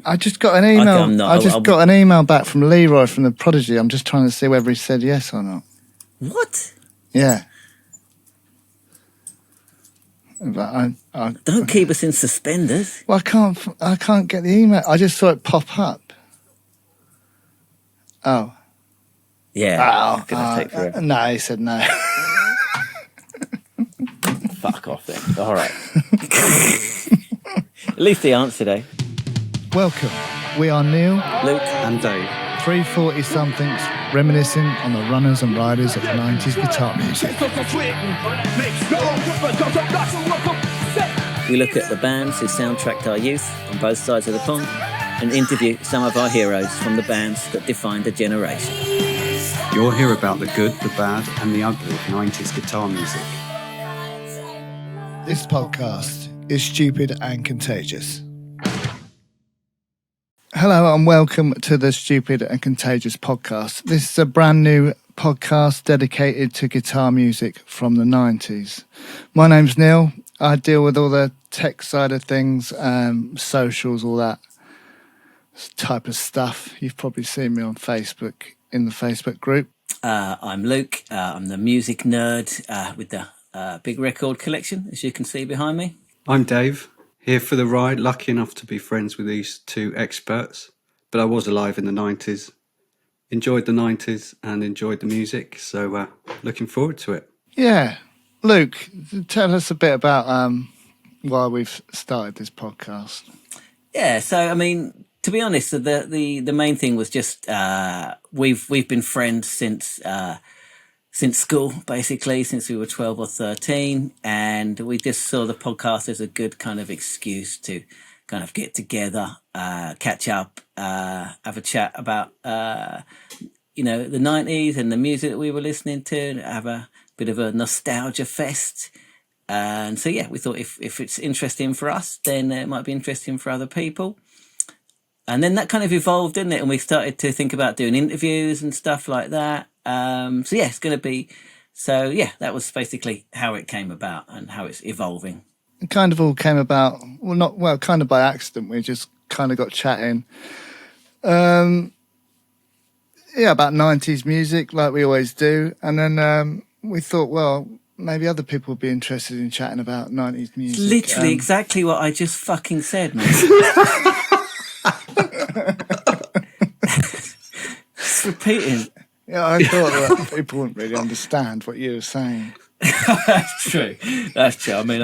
I just got an email. Got an email back from Leroy from the Prodigy. I'm just trying to see whether he said yes or not. What? Yeah. But don't keep us in suspenders. Well, I can't get the email. I just saw it pop up. Oh. Yeah. Take forever. No, he said no. Fuck off then. All right. At least he answered, eh? Welcome. We are Neil, Luke, and Dave. 340-somethings reminiscing on the runners and riders of 90s guitar music. We look at the bands who soundtracked our youth on both sides of the pond and interview some of our heroes from the bands that defined a generation. You'll hear about the good, the bad, and the ugly of 90s guitar music. This podcast is Stupid and Contagious. Hello and welcome to the Stupid and Contagious podcast. This is a brand new podcast dedicated to guitar music from the 90s. My name's Neil. I deal with all the tech side of things, socials, all that type of stuff. You've probably seen me on Facebook, in the Facebook group. I'm Luke. I'm the music nerd with the big record collection, as you can see behind me. I'm Dave, here for the ride, lucky enough to be friends with these two experts, but I was alive in the 90s, enjoyed the 90s and enjoyed the music, so looking forward to it. Yeah. Luke, tell us a bit about why we've started this podcast. Yeah, so, I mean, to be honest, the main thing was just we've been friends since school, basically, since we were 12 or 13, and we just saw the podcast as a good kind of excuse to kind of get together, catch up, have a chat about, the 90s and the music that we were listening to, and have a bit of a nostalgia fest. And so, yeah, we thought if it's interesting for us, then it might be interesting for other people. And then that kind of evolved, didn't it? And we started to think about doing interviews and stuff like that. It's going to be... So, yeah, that was basically how it came about and how it's evolving. It kind of all came about, kind of by accident. We just kind of got chatting. About 90s music, like we always do. And then we thought, well, maybe other people would be interested in chatting about 90s music. Literally exactly what I just fucking said, man. Just repeating. Yeah, I thought that people wouldn't really understand what you were saying. That's true. I mean,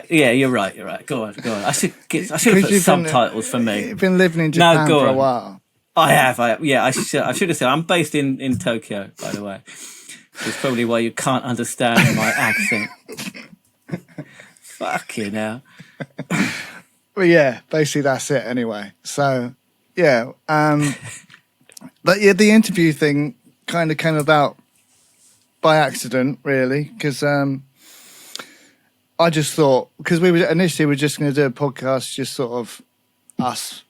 you're right. Go on. I should have put subtitles for me. You've been living in Japan for a while. I have. I should have said. I'm based in Tokyo, by the way. It's probably why you can't understand my accent. Fucking hell. Well, yeah, basically that's it anyway. So, yeah. But yeah, the interview thing kind of came about by accident, really, because I just thought, because we were just going to do a podcast, just sort of us,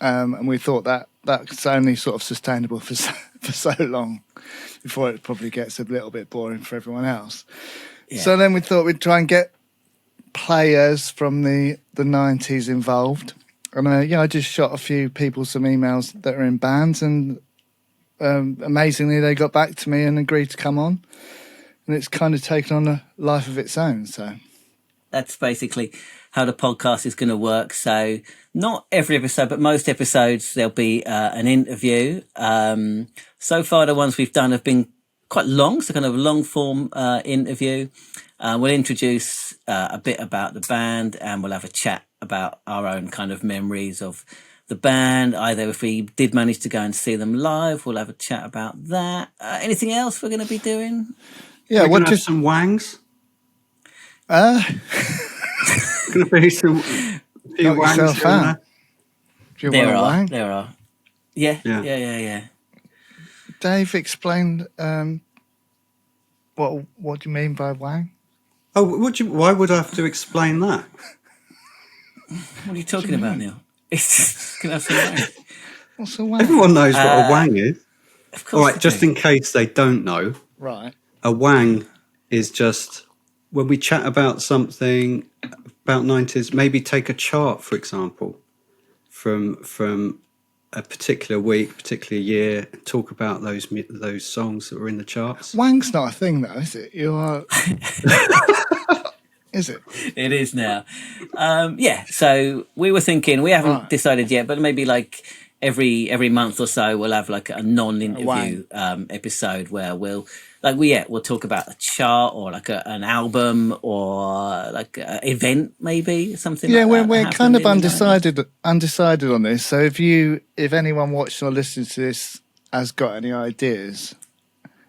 and we thought that that's only sort of sustainable for so long before it probably gets a little bit boring for everyone else. Yeah. So then we thought we'd try and get players from the 90s involved. And I just shot a few people some emails that are in bands, and amazingly they got back to me and agreed to come on. And it's kind of taken on a life of its own. So that's basically how the podcast is going to work. So not every episode, but most episodes there'll be an interview. So far the ones we've done have been quite long, so kind of a long form interview. We'll introduce a bit about the band, and we'll have a chat about our own kind of memories of the band. Either if we did manage to go and see them live, we'll have a chat about that. Anything else we're going to be doing? Yeah, we're going to have some wangs. Going to be some few wangs there. There are. Yeah. Dave explained what do you mean by wang? Oh, why would I have to explain that? What are you talking about, Neil? It's just going to have some wang. What's a wang? Everyone knows what a wang is. Of course. All right, just in case they don't know. Right. A wang is just when we chat about something about 90s, maybe take a chart, for example. from a particular week, particular year, and talk about those songs that were in the charts. Wang's not a thing, though, is it? You are. Is it? It is now. So we were thinking, we haven't decided yet, but maybe like every month or so we'll have like a non-interview episode where we'll talk about a chart or like an album or like an event, maybe something. Yeah, like we're kind of undecided on this. So if anyone watching or listening to this has got any ideas,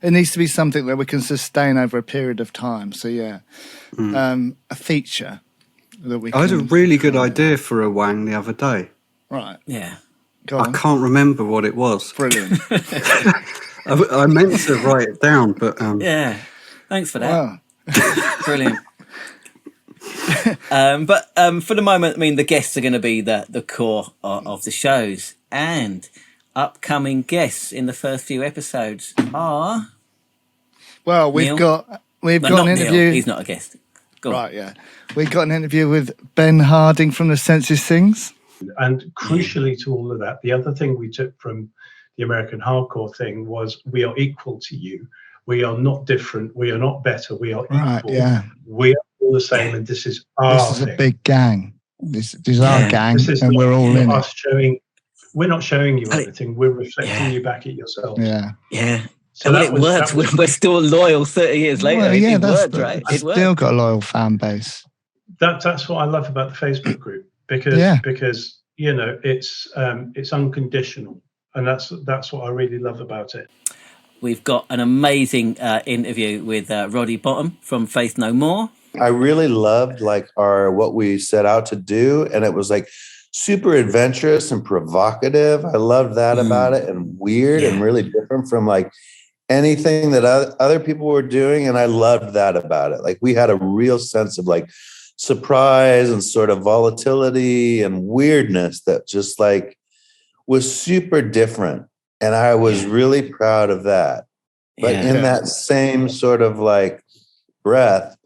it needs to be something that we can sustain over a period of time. So a feature that we. I had a really good idea for a Wang the other day. Right. Yeah. I can't remember what it was. Brilliant. I meant to write it down, but yeah. Thanks for that. Wow. Brilliant. But for the moment, I mean, the guests are going to be the core of the shows, and upcoming guests in the first few episodes are. Well, we've Neil? got an interview. Neil. He's not a guest. Go on. Right, yeah. We got an interview with Ben Harding from the Senseless Things. And crucially to all of that, the other thing we took from the American hardcore thing was we are equal to you. We are not different. We are not better. We are equal. Right, yeah. We are all the same, and this is our This is thing. a big gang. This is our gang, This is and we're all in us it. We're not showing you anything. We're reflecting you back at yourself. Yeah. Yeah. So And that it was- worked. that was- We're still loyal 30 years later. Well, it that's worked, right? It worked. still got a loyal fan base. That's what I love about the Facebook group because it's unconditional, and that's what I really love about it. We've got an amazing interview with Roddy Bottum from Faith No More. I really loved what we set out to do, and it was like super adventurous and provocative. I loved that about it, and weird and really different from like anything that other people were doing, and I loved that about it. Like we had a real sense of like surprise and sort of volatility and weirdness that just like was super different, and I was really proud of that. But in that same sort of like breath,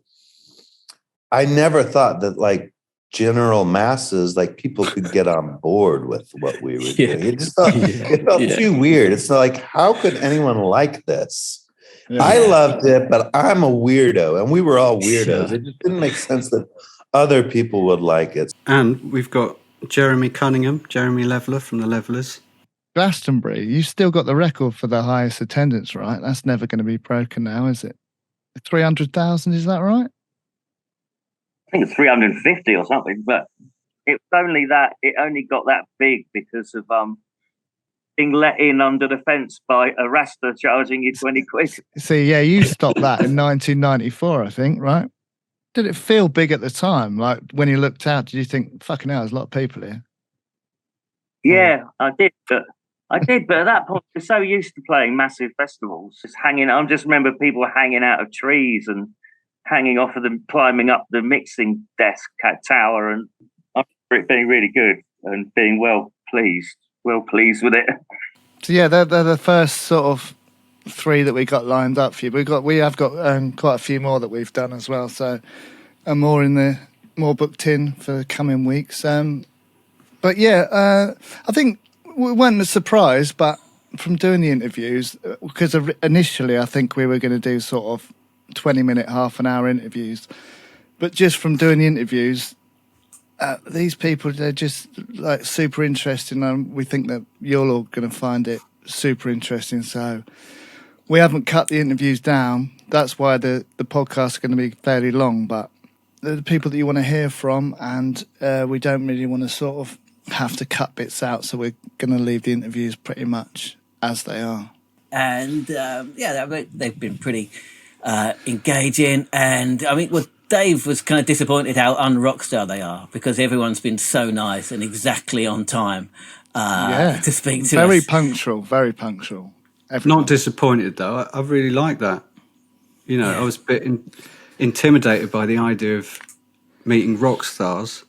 I never thought that like general masses, like people could get on board with what we were doing. It just felt, it felt too weird. It's not like, how could anyone like this? Yeah. I loved it, but I'm a weirdo, and we were all weirdos. It just didn't make sense that other people would like it. And we've got Jeremy Leveler from the Levelers. Glastonbury, you still got the record for the highest attendance, right? That's never going to be broken now, is it? 300,000, is that right? I think it's 350 or something, but it only got that big because of being let in under the fence by a Rasta charging you 20 quid. See, yeah, you stopped that in 1994, I think, right? Did it feel big at the time? Like when you looked out, did you think, fucking hell, there's a lot of people here? Yeah, I did, but at that point, we're so used to playing massive festivals, just hanging. I just remember people hanging out of trees and hanging off of them, climbing up the mixing desk tower, and I remember it being really good and being well pleased with it. So yeah, they're the first sort of three that we got lined up for you. We have got quite a few more that we've done as well. So and more booked in for the coming weeks. But yeah, I think we weren't surprised, but from doing the interviews, because initially I think we were going to do sort of 20-minute, half an hour interviews, but just from doing the interviews, these people, they're just like super interesting, and we think that you're all going to find it super interesting. So we haven't cut the interviews down. That's why the podcast is going to be fairly long, but they're the people that you want to hear from, and we don't really want to sort of have to cut bits out, so we're going to leave the interviews pretty much as they are. And they've been pretty engaging, and I mean, Dave was kind of disappointed how un-rockstar they are, because everyone's been so nice and exactly on time to speak to us. Very punctual. Everyone. Not disappointed though. I really like that. You know, I was a bit intimidated by the idea of meeting rock stars,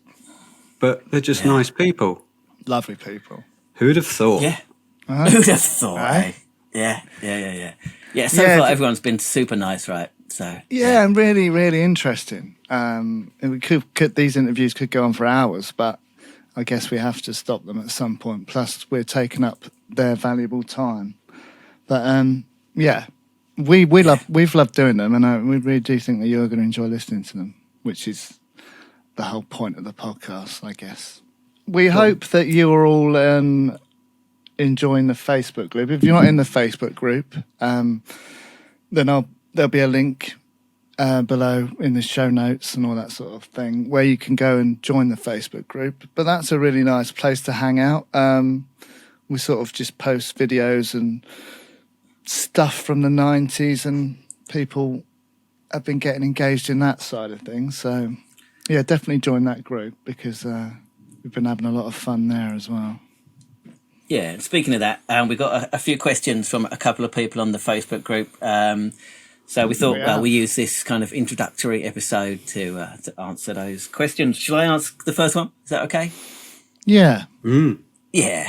but they're just nice people. Lovely people. Who'd have thought? Yeah. Who'd have thought? Right? Yeah. So far, everyone's been super nice, right? So and really, really interesting. And we could these interviews could go on for hours, but I guess we have to stop them at some point. Plus, we're taking up their valuable time. But yeah, we've loved doing them, and we really do think that you're going to enjoy listening to them, which is the whole point of the podcast, I guess. We hope that you are all enjoying the Facebook group. If you're not in the Facebook group, then there'll be a link below in the show notes and all that sort of thing where you can go and join the Facebook group. But that's a really nice place to hang out. We sort of just post videos and stuff from the 90s, and people have been getting engaged in that side of things. So yeah, definitely join that group because we've been having a lot of fun there as well. Yeah, speaking of that, we got a few questions from a couple of people on the Facebook group. So we thought we use this kind of introductory episode to answer those questions. Shall I ask the first one? Is that okay? Yeah. Yeah.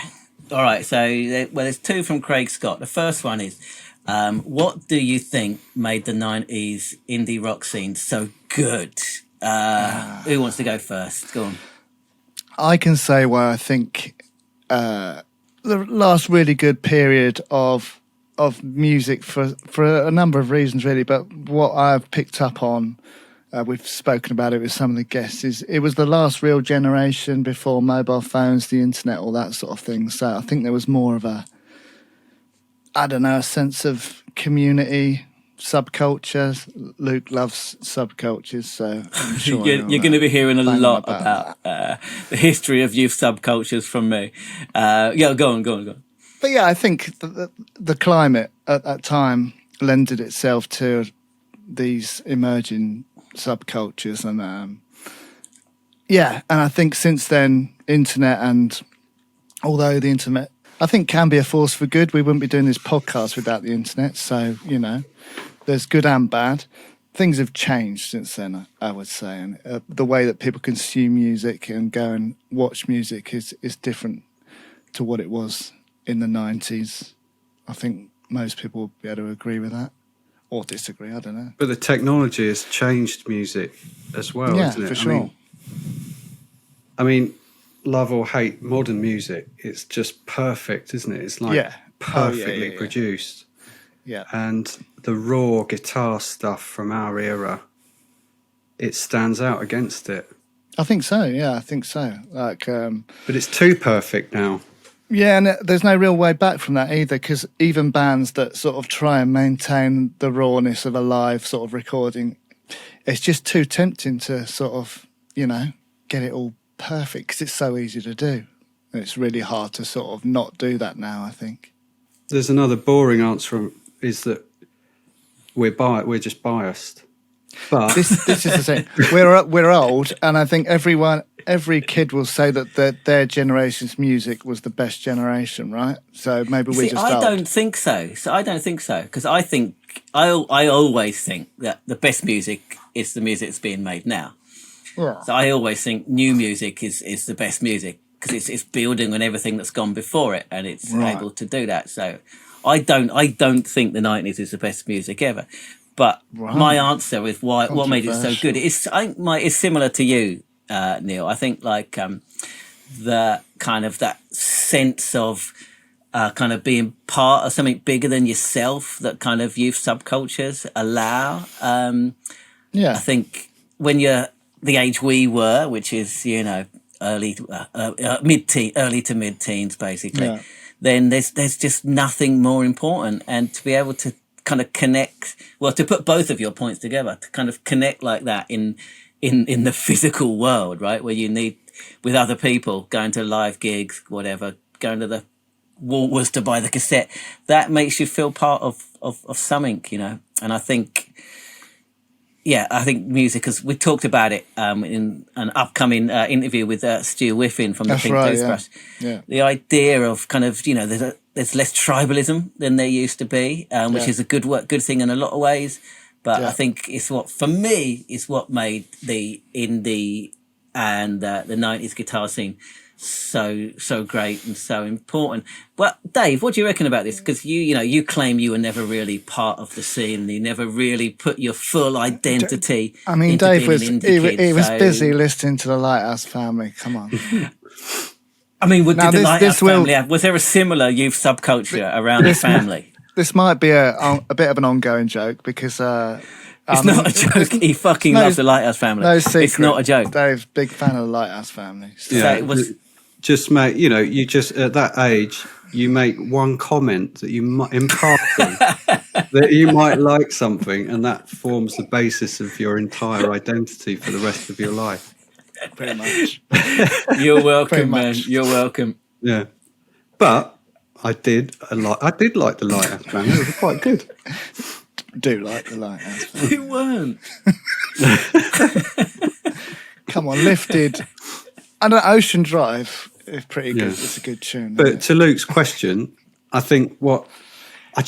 All right. So, there's two from Craig Scott. The first one is, what do you think made the 90s indie rock scene so good? Who wants to go first? Go on. I can say where I think the last really good period of music for a number of reasons, really. But what I've picked up on, we've spoken about it with some of the guests, is it was the last real generation before mobile phones, the internet, all that sort of thing. So I think there was more of a sense of community, subculture. Luke loves subcultures, so I'm sure you're going to be hearing a lot about the history of youth subcultures from me. Yeah, go on. But yeah, I think the climate at that time lended itself to these emerging subcultures, and and I think since then, internet, and although the internet, I think, can be a force for good, we wouldn't be doing this podcast without the internet. So, there's good and bad. Things have changed since then, I would say, and the way that people consume music and go and watch music is different to what it was in the 90s. I think most people would be able to agree with that, or disagree, I don't know. But the technology has changed music as well, isn't it? For sure. I mean, love or hate modern music, it's just perfect, isn't it? It's like perfectly produced. Yeah. And the raw guitar stuff from our era, it stands out against it. I think so, yeah, I think so. But it's too perfect now. Yeah, and there's no real way back from that either, because even bands that sort of try and maintain the rawness of a live sort of recording, it's just too tempting to sort of, get it all perfect, because it's so easy to do. And it's really hard to sort of not do that now, I think. There's another boring answer, is that we're just biased. But this is the thing. We're old, and I think every kid will say that their generation's music was the best generation, right? So maybe we just. I don't think so. Because I think I always think that the best music is the music that's being made now. Yeah. So I always think new music is the best music because it's building on everything that's gone before it, and it's able to do that. So I don't think the 90s is the best music ever. But my answer is what made it so good. It's similar to you, Neil. I think like the kind of that sense of kind of being part of something bigger than yourself that kind of youth subcultures allow. I think when you're the age we were, which is early to mid teens, basically, then there's just nothing more important, and to be able to kind of connect, to put both of your points together, to kind of connect like that in the physical world, right, where you need with other people, going to live gigs, whatever, going to the Woolworths to buy the cassette, that makes you feel part of something, and I think music, because we talked about it in an upcoming interview with Stu Whiffin from the Pink Toothbrush. Yeah. The idea of kind of, there's less tribalism than there used to be, which is a good thing in a lot of ways. But I think for me, it's what made the indie and the 90s guitar scene so great and so important. Well, Dave, what do you reckon about this? Because you claim you were never really part of the scene. You never really put your full identity. I mean, into Dave being was an indie kid, was so- busy listening to the Lighthouse Family. Come on. I mean, did the Lighthouse this will- family have? Was there a similar youth subculture around the family? This might be a bit of an ongoing joke because It's not a joke. He fucking loves the Lighthouse family. No secret. It's not a joke. Dave's big fan of the Lighthouse Family. So. So it was. Just make, you just at that age, you make one comment that you might in passing that you might like something, and that forms the basis of your entire identity for the rest of your life. Pretty much. You're welcome, Pretty man. much. You're welcome. Yeah, but I did like the Lighthouse Family. It was quite good. Do like the Lighthouse Family. You weren't. Come on, Lifted. And Ocean Drive is pretty good. Yeah. It's a good tune. But to Luke's question, I think I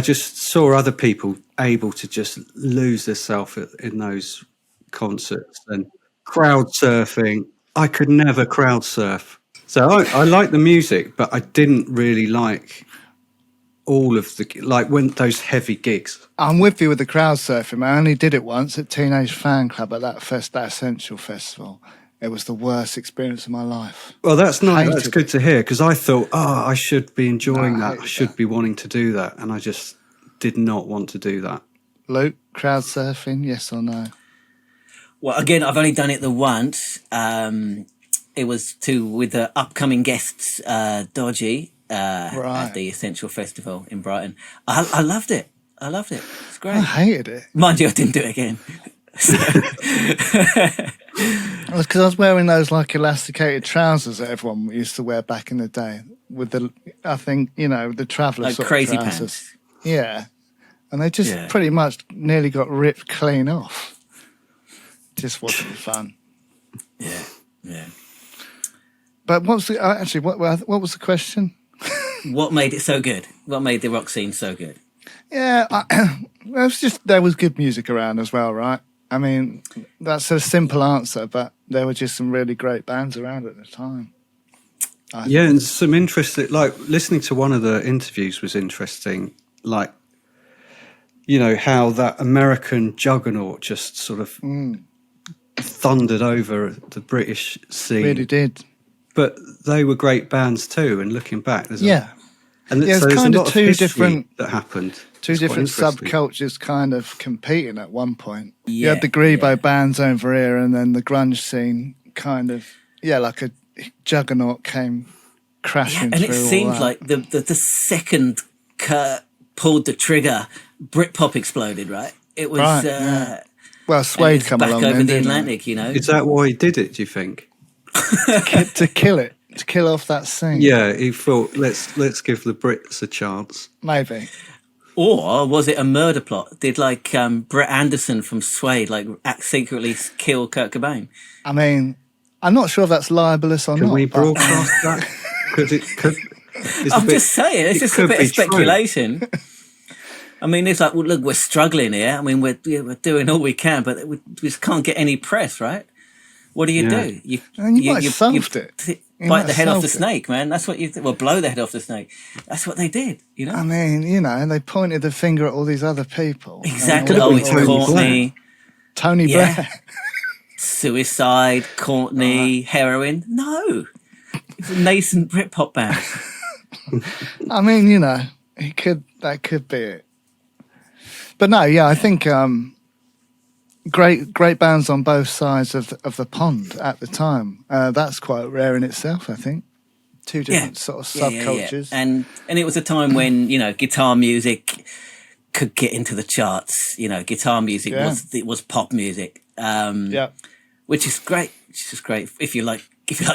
just saw other people able to just lose themselves in those concerts and crowd surfing. I could never crowd surf. So I like the music, but I didn't really like all of when those heavy gigs. I'm with you with the crowd surfing. I only did it once at Teenage Fan Club at that Essential Festival. It was the worst experience of my life. Well, that's Hated good to hear, because I thought, I should be enjoying No, I that. I hated should that. be wanting to do that. And I just did not want to do that. Luke, crowd surfing, yes or no? Well, again, I've only done it the once. It was with the upcoming guests, Dodgy, Right. at the Essential Festival in Brighton. I loved it. It's great. I hated it. Mind you, I didn't do it again. It was because I was wearing those elasticated trousers that everyone used to wear back in the day. With the traveller Like sort crazy of trousers. pants. Yeah. And they just Yeah. pretty much nearly got ripped clean off. Just wasn't fun. Yeah. But what was the question? What made it so good? What made the rock scene so good? Yeah, it was just there was good music around as well, right? I mean, that's a simple answer, but there were just some really great bands around at the time. Yeah, and some interesting, listening to one of the interviews was interesting, how that American juggernaut just sort of thundered over the British scene. Really did. But they were great bands too, and looking back, there's Yeah. and Yeah, it's there's kind a of lot of two history different- that happened. Two It's quite different interesting. subcultures kind of competing at one point. You Yeah, had the Grebo yeah. bands over here, and then the grunge scene kind of, like a juggernaut came crashing And through. it all seemed that. like the second Kurt pulled the trigger, Britpop exploded, right? It was Right, yeah. Well, and Suede it's come back along over then, the didn't Atlantic, Is that why he did it? Do you think? to kill it, to kill off that scene. Yeah, he thought let's give the Brits a chance. Maybe. Or was it a murder plot? Did Brett Anderson from Suede secretly kill Kurt Cobain? I mean, I'm not sure if that's libelous or Can not. we but- broadcast that? Because it could. It's a I'm bit- just saying, it's it just a could bit be of true. speculation. I mean, it's like, well, look, we're struggling here. I mean, we're doing all we can, but we just can't get any press, right? What do you Yeah. do? And you might have solved it. You might Bite the have head off the solved it. snake, man. That's what you well, blow the head off the snake. That's what they did, you know? I mean, they pointed the finger at all these other people. Exactly. And all Oh, the- it's Tony Courtney, Tony Yeah. Blair. suicide, Courtney, heroin. No. It's a nascent Britpop band. I mean, that could be it. But no, yeah, I think great bands on both sides of the pond at the time. That's quite rare in itself, I think. Two different sort of subcultures. And it was a time when, guitar music could get into the charts. Guitar music was pop music. Yeah. Which is great. It's just great. If you like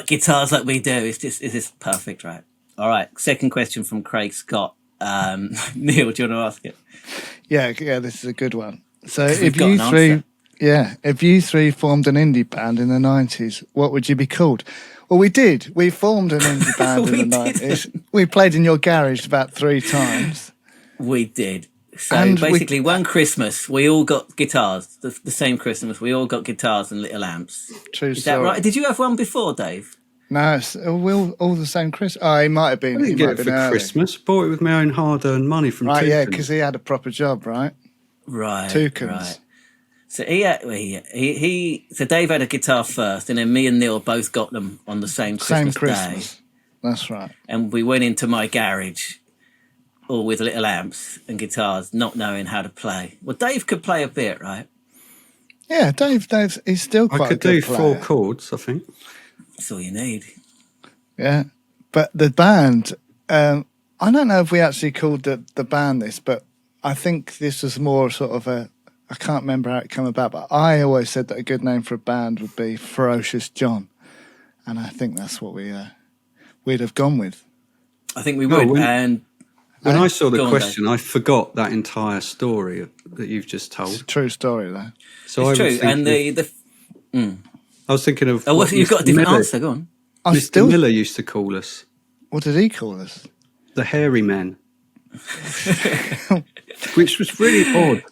guitars like we do, it's just perfect, right? All right. Second question from Craig Scott. Neil, do you want to ask it? Yeah, this is a good one. So We've if got you an three answer. if you three formed an indie band in the 90s, what would you be called? Well, we did. We formed an indie band We in the didn't. 90s. We played in your garage about 3 times. We did. So And we- basically, one Christmas, we all got guitars. The same Christmas, we all got guitars and little amps. True Is that story. right? Did you have one before, Dave? No, it's all the same Christmas. Oh, he might have been. I didn't He get might it have for been early. Christmas. Bought it with my own hard-earned money from Right, yeah, Toucans. because he had a proper job, right? Right. Toucans. Right. So so Dave had a guitar first, and then me and Neil both got them on the same Same Christmas day. That's right. And we went into my garage, all with little amps and guitars, not knowing how to play. Well, Dave could play a bit, right? Yeah, Dave's he's still quite I could a good do player. 4 chords, I think. That's all you need. Yeah, but the band, I don't know if we actually called the band this, but I think this was more sort of I can't remember how it came about, but I always said that a good name for a band would be Ferocious John, and I think that's what we'd have gone with. I think we would. When I saw the Go on, question, I forgot that entire story that you've just told. It's a true story, though. So it's I was true. And thinking, I was thinking of. oh, what you've got a different Miller, answer. Go on. Mr. Miller used to call us What did he call us? the hairy men, which was really odd.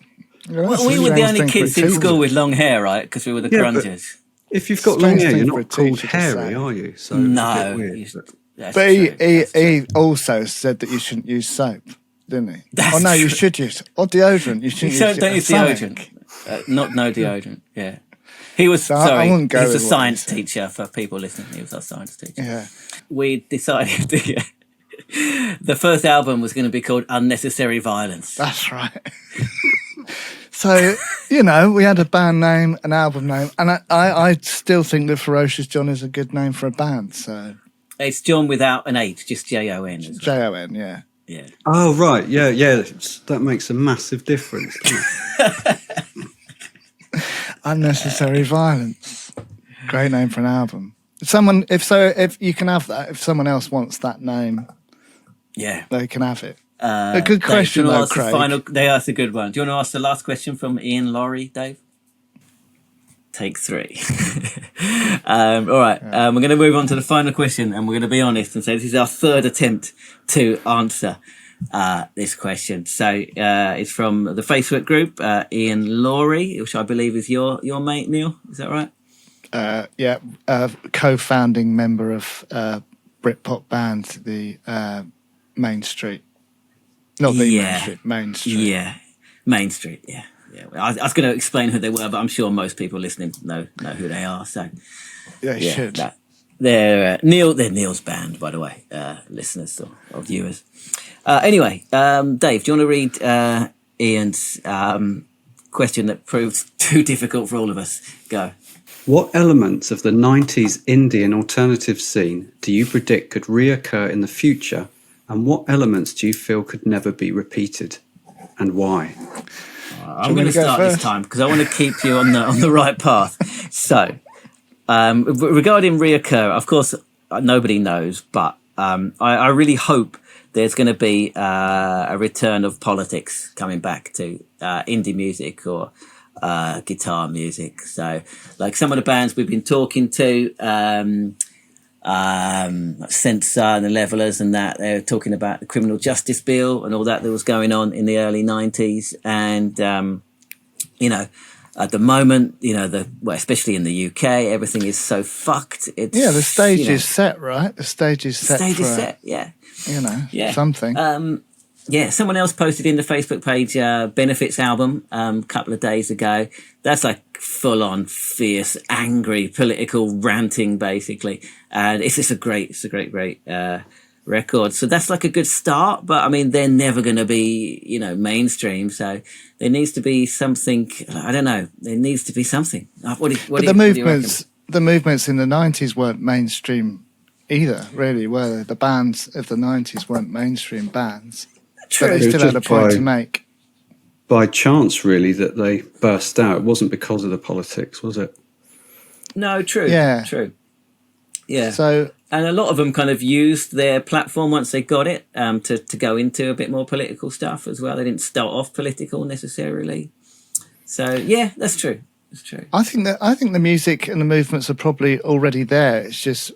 Well, we were the only kids in school with long hair, right? Because we were the Yeah, but- grungers. If you've got long Strange hair, thing you're for a not called teacher to hairy, say. are you? So No. it's a bit weird, That's But true. he also said that you shouldn't use soap, didn't he? That's oh no, you true. should use or deodorant. You shouldn't Don't use something. deodorant. No deodorant. Yeah. He was So I sorry. wouldn't go He was a with what he science said. teacher for people listening. He was our science teacher. Yeah. We decided the first album was going to be called Unnecessary Violence. That's right. So, we had a band name, an album name, and I still think that Ferocious John is a good name for a band. So, It's John without an H, just Jon. Jon, yeah. Yeah. Oh right, yeah. That makes a massive difference. Doesn't it? Unnecessary Violence. Great name for an album. If you can have that, if someone else wants that name, Yeah. they can have it. A good question, though, Craig. They asked a good one. Do you want to ask the last question from Ian Laurie, Dave? Take 3. All right. We're going to move on to the final question, and we're going to be honest and say this is our third attempt to answer this question. So it's from the Facebook group, Ian Laurie, which I believe is your mate, Neil. Is that right? Yeah, co-founding member of Britpop band, the Main Street. Not the Main Street, Main Street. Yeah, Main Street, yeah. I was going to explain who they were, but I'm sure most people listening know who they are. So They should. They're Neil's band, by the way, listeners or viewers. Anyway, Dave, do you want to read Ian's question that proved too difficult for all of us? Go. What elements of the 90s indie and alternative scene do you predict could reoccur in the future, and what elements do you feel could never be repeated, and why? I'm going to start this time because I want to keep you on the right path. So, regarding reoccur, of course, nobody knows, but I really hope there's going to be a return of politics coming back to indie music or guitar music. So, like some of the bands we've been talking to, Sensor and the Levelers and that, they're talking about the criminal justice bill and all that was going on in the early 90s. And, at the moment, especially in the UK, everything is so fucked. It's, the stage is set, right? The stage is set. Yeah. Something. Someone else posted in the Facebook page Benefits album a couple of days ago. That's like full on fierce, angry, political ranting, basically. And it's just a great record. So that's like a good start. But I mean, they're never going to be, mainstream. So there needs to be something. I don't know. There needs to be something. The movements in the 90s weren't mainstream either, really, were they? The bands of the 90s weren't mainstream bands. True. But they still had a point to make. By chance, really, that they burst out. It wasn't because of the politics, was it? No, true. Yeah. True. Yeah. So, and a lot of them kind of used their platform once they got it to go into a bit more political stuff as well. They didn't start off political necessarily. So yeah, that's true. That's true. I think the music and the movements are probably already there. It's just,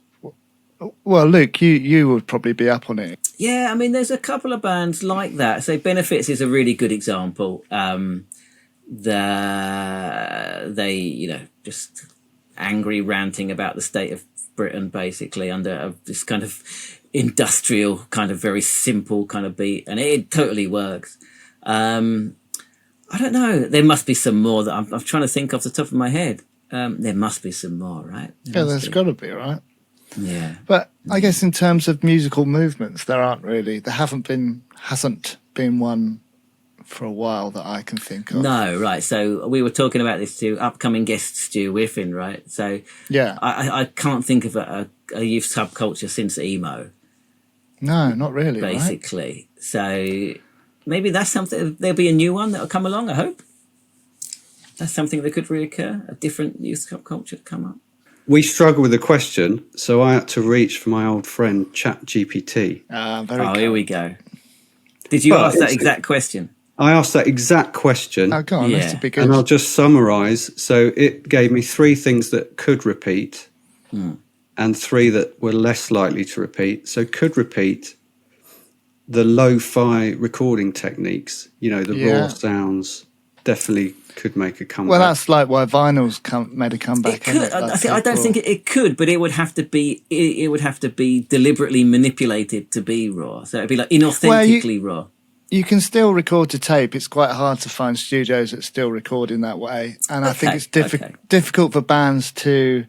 well, Luke, you would probably be up on it. Yeah, I mean, there's a couple of bands like that. So Benefits is a really good example. They just angry ranting about the state of Britain, basically, under this kind of industrial, kind of very simple kind of beat, and it totally works. I don't know. There must be some more that I'm trying to think off the top of my head. There must be some more, right? There's got to be, right? Yeah. But I guess in terms of musical movements, there hasn't been one for a while that I can think of. No, right. So we were talking about this to upcoming guest Stu Whiffin, right? So yeah, I can't think of a youth subculture since emo. No, not really. Basically, right? So maybe that's something. There'll be a new one that'll come along. I hope that's something that could reoccur. A different youth subculture come up. We struggle with the question, so I had to reach for my old friend ChatGPT. Here we go. Did you ask that exact question? I asked that exact question. Oh, go on, that's a big and I'll just summarise. So it gave me 3 things that could repeat and 3 that were less likely to repeat. So could repeat the lo-fi recording techniques, the raw sounds, definitely could make a comeback. Well, that's like why vinyl's made a comeback. It could. I don't think it could, but it would have to be. It would have to be deliberately manipulated to be raw. So it'd be like inauthentically raw. You can still record to tape. It's quite hard to find studios that still record in that way, and I think it's difficult for bands to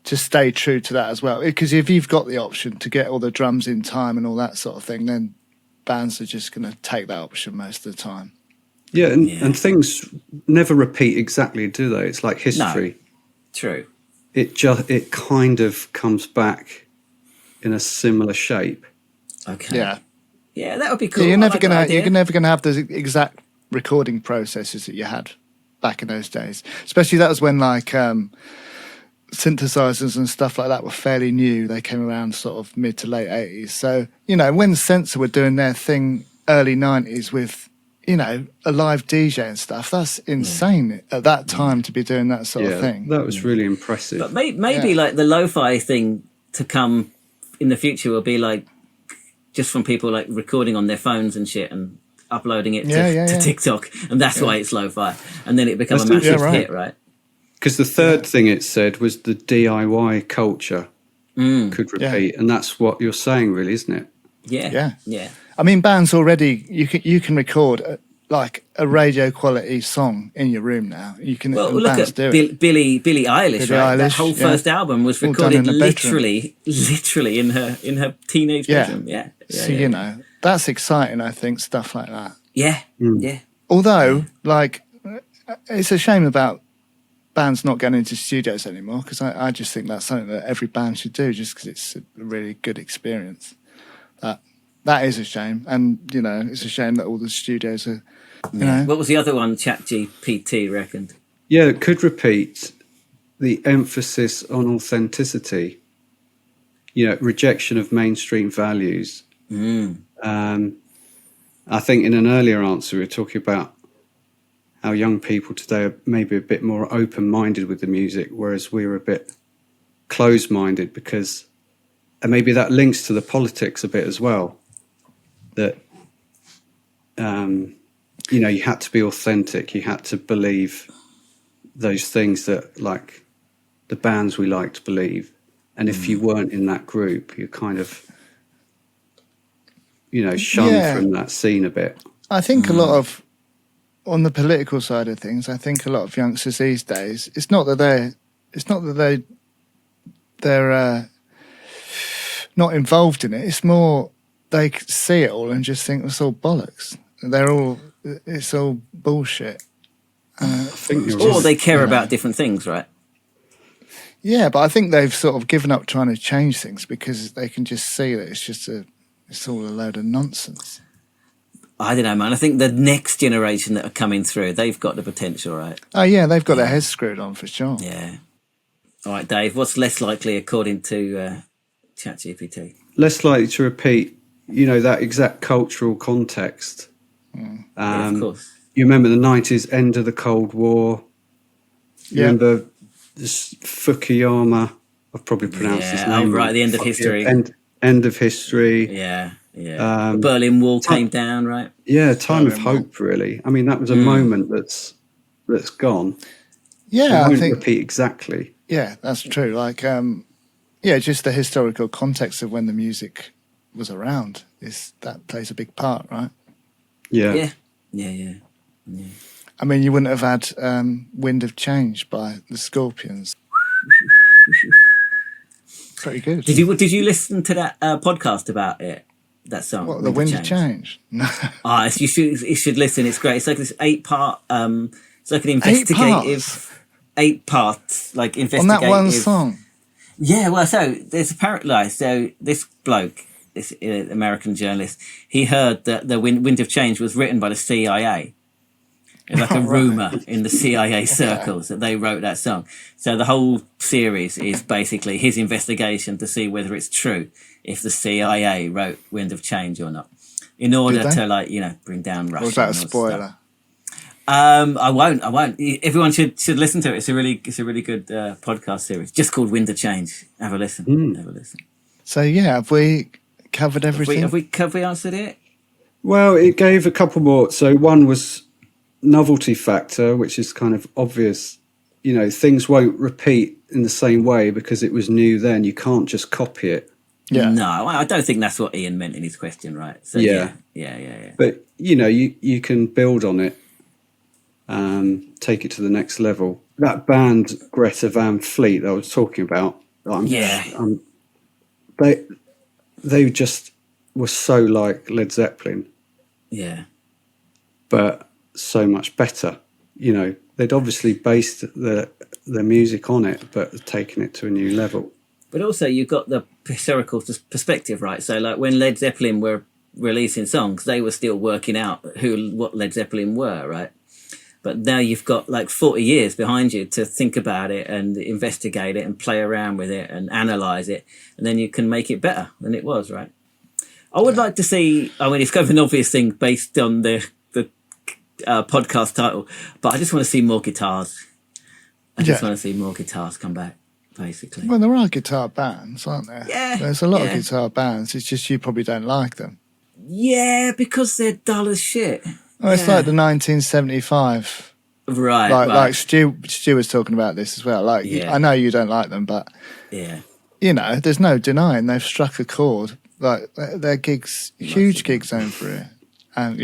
stay true to that as well. Because if you've got the option to get all the drums in time and all that sort of thing, then bands are just going to take that option most of the time. Yeah, and things never repeat exactly, do they? It's like history. No. True. It kind of comes back in a similar shape. Okay. Yeah. Yeah, that would be cool. Yeah, you're never gonna have the exact recording processes that you had back in those days. Especially that was when like synthesizers and stuff like that were fairly new. They came around sort of mid to late 80s. So, when Sensor were doing their thing early 90s with, a live DJ and stuff, that's insane at that time to be doing that sort of thing. That was really impressive. But maybe like the lo-fi thing to come in the future will be like just from people like recording on their phones and shit and uploading it to TikTok, and that's why it's lo-fi, and then it becomes a massive hit, right? Because the third thing it said was the DIY culture could repeat, and that's what you're saying, really, isn't it? Yeah. I mean, bands already you can record like a radio quality song in your room now. You can. Well, look at Billie Eilish, right? That whole first album was recorded literally in her teenage bedroom. Yeah. So that's exciting. I think stuff like that. Yeah. Although, like, it's a shame about bands not getting into studios anymore, because I just think that's something that every band should do, just because it's a really good experience. That is a shame, and it's a shame that all the studios are. What was the other one? ChatGPT reckoned. Yeah, it could repeat the emphasis on authenticity. Rejection of mainstream values. I think in an earlier answer we were talking about how young people today are maybe a bit more open-minded with the music, whereas we were a bit closed-minded, because, and maybe that links to the politics a bit as well, that you had to be authentic, you had to believe those things that like the bands we liked believe, and if you weren't in that group, you kind of shunned from that scene a bit. I think a lot of, on the political side of things, I think a lot of youngsters these days, it's not that they're not involved in it, it's more they see it all and just think it's all bollocks. It's all bullshit. Or they care about different things, right? Yeah, but I think they've sort of given up trying to change things because they can just see that it's all a load of nonsense. I don't know, man. I think the next generation that are coming through, they've got the potential, right? Oh, yeah, they've got their heads screwed on for sure. Yeah. All right, Dave, what's less likely according to ChatGPT? Less likely to repeat, that exact cultural context. Yeah, of course. You remember the 90s, end of the Cold War. You remember this Fukuyama. I've probably pronounced his name right, the end of history. End of history. Yeah. The Berlin Wall came down, right? Yeah, time of hope, really. I mean, that was a moment that's gone. Yeah, I won't repeat exactly. Yeah, that's true. Like, yeah, just the historical context of when the music was around that plays a big part, right? Yeah. Yeah. I mean, you wouldn't have had Wind of Change by the Scorpions. Pretty good. Did you listen to that podcast about it? That song, What, the Wind of Change? No. You should listen. It's great. It's like this 8-part. It's like an investigative 8 parts, like investigative on that one song. Yeah, well, so there's apparently so this bloke, this American journalist, he heard that the Wind of Change was written by the CIA. It's like a rumor in the CIA circles that they wrote that song. So the whole series is basically his investigation to see whether it's true if the CIA wrote Wind of Change or not, in order to bring down Russia. Or was that a spoiler? I won't. Everyone should listen to it. It's a really good podcast series, just called Wind of Change. Have a listen. Have a listen. So yeah, have we covered everything? Have we answered it? Well, it gave a couple more. So one was novelty factor, which is kind of obvious. Things won't repeat in the same way because it was new then. You can't just copy it. Yeah. No, I don't think that's what Ian meant in his question, right? So yeah. But you can build on it, take it to the next level. That band Greta Van Fleet that I was talking about, they just were so like Led Zeppelin. Yeah. But so much better. They'd obviously based their music on it, but taken it to a new level. But also you've got the historical perspective, right? So like when Led Zeppelin were releasing songs, they were still working out what Led Zeppelin were, right? But now you've got like 40 years behind you to think about it and investigate it and play around with it and analyse it, and then you can make it better than it was, right? I would like to see, it's kind of an obvious thing based on the podcast title, but I just want to see more guitars. I just want to see more guitars come back, basically. Well, there are guitar bands, aren't there? Yeah. There's a lot of guitar bands. It's just you probably don't like them. Yeah, because they're dull as shit. Well, it's like the 1975. Right. Like Stu was talking about this as well. I know you don't like them, but there's no denying they've struck a chord. Like their gigs, huge gigs over it, and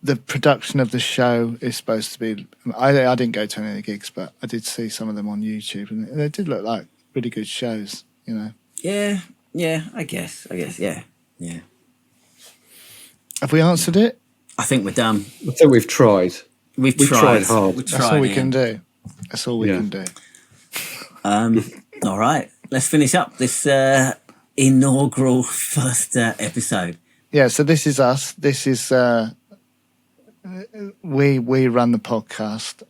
the production of the show is supposed to be. I didn't go to any of the gigs, but I did see some of them on YouTube, and they did look like really good shows. Yeah. I guess. Yeah. Have we answered it? I think we're done. I think we've tried. We've tried hard. That's all we can do. That's all we can do. All right. Let's finish up this inaugural first episode. Yeah, so this is us. This is we run the podcast.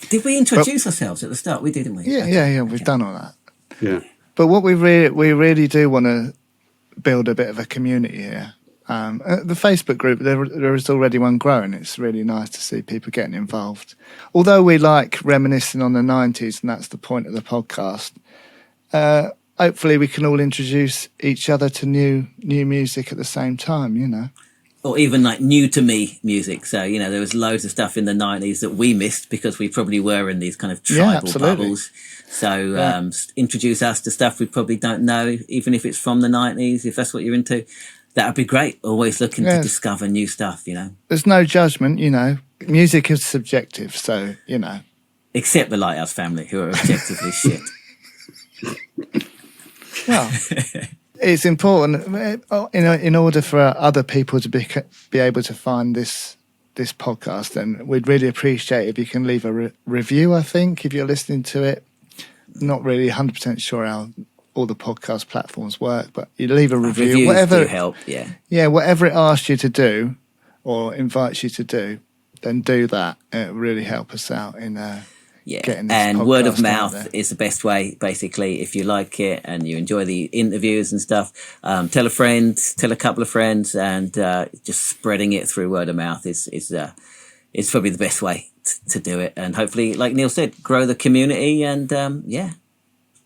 Did we introduce ourselves at the start? We did, didn't we? Yeah. We've done all that. Yeah. But what we really do want to build a bit of a community here. The Facebook group, there is already one growing. It's really nice to see people getting involved. Although we like reminiscing on the 90s, and that's the point of the podcast, hopefully we can all introduce each other to new music at the same time, Or even like new to me music. So, there was loads of stuff in the 90s that we missed because we probably were in these kind of tribal bubbles. So introduce us to stuff we probably don't know, even if it's from the 90s, if that's what you're into. That would be great. Always looking to discover new stuff, There's no judgment, Music is subjective, so, Except the Lighthouse family, who are objectively shit. Well, it's important in order for other people to be able to find this podcast, and we'd really appreciate if you can leave a review, I think, if you're listening to it. Not really 100% sure how all the podcast platforms work, but you leave a review. Reviews whatever do help, yeah. Yeah, whatever it asks you to do or invites you to do, then do that. It will really help us out in getting this and podcast word of out mouth there. is the best way, basically. If you like it and you enjoy the interviews and stuff, tell a friend, tell a couple of friends, and just spreading it through word of mouth is probably the best way to do it. And hopefully, like Neil said, grow the community and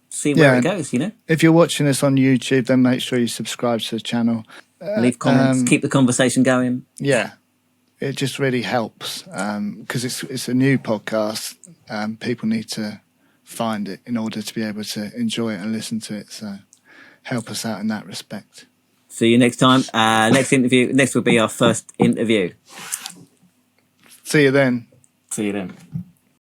see where it goes, If you're watching us on YouTube, then make sure you subscribe to the channel. Leave comments, keep the conversation going. Yeah, it just really helps because it's a new podcast. People need to find it in order to be able to enjoy it and listen to it. So help us out in that respect. See you next time. Next interview. Next will be our first interview. See you then. See you then.